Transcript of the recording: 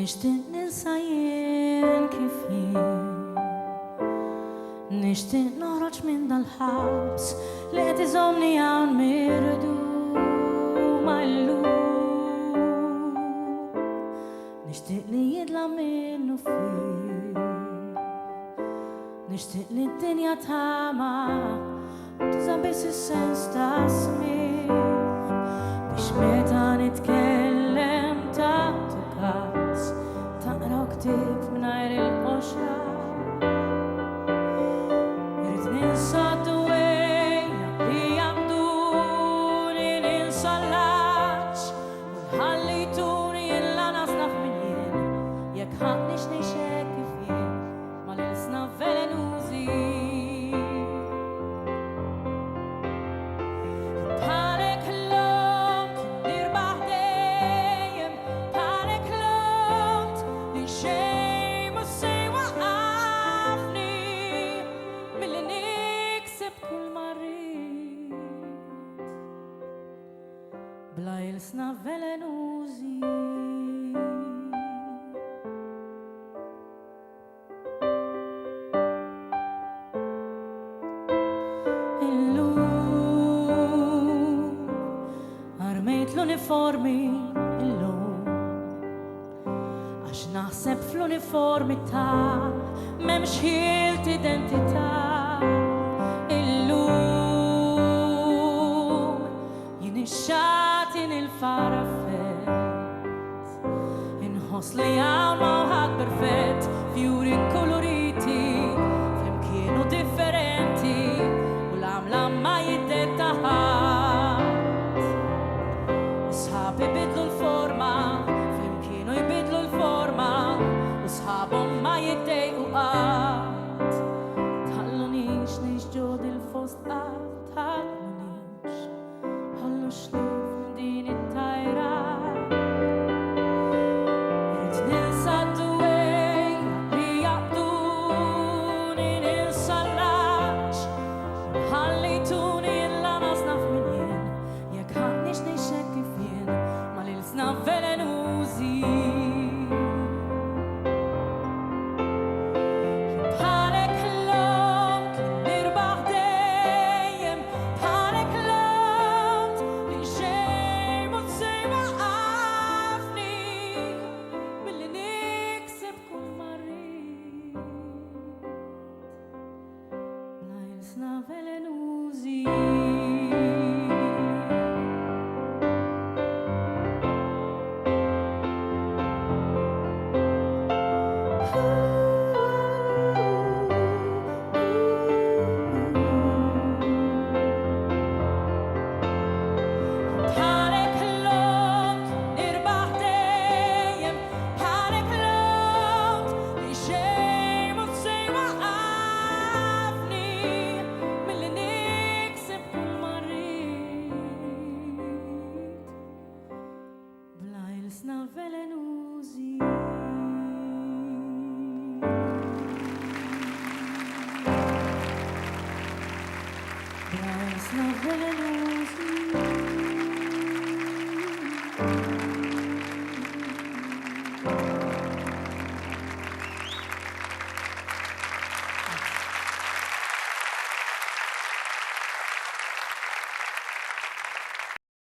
Nishtiq ninsa jien kif jien, nishtiq noħroġ minn dal-ħabs li qed iżommni hawn mirdu mal-lum. Nishtiq li jidla minnu fih, nishtiq li d-dinja tama tuża biss is-sens ta' smih biex meta nitkellem tagħtu każ taqra ktieb mingħajr il-qoxra. Irid ninsa d-dwejja li jaqduni, ninsa l-għaġġ u nħallituni illa nasnaf minn jien jekk ħadniex ngħixek kif jien mal-Ilsna Velenuzi. Bla Ilsna Velenuzi. Illum armejt l-uniformi illum għax naħseb fl-uniformità m'hemmx ħielt identità. Illum jien ix-xatin il-farafet inħoss li hawn mawħad perfett fjuri koloriti flimkienu differenti u l-għamla ma jiddetta ħadd. Sħabi bidlu l-forma flimkienu jbidlu l-forma u sħabhom ma jiddejqu qatt. Tħallunix ngħix ġod il-fost qatt, tħallunix ħallu xlif minn din it-tajra. Irid ninsa d-dwejja li jaqduni, ninsa l-għaġġ u nħallituni illa nasnaf minn jien jekk ħadniex ngħixek kif jien mal-Ilsna Velenuzi. Ilsna Velenuzi. Ilsna Velenuzi. Ilsna Velenuzi.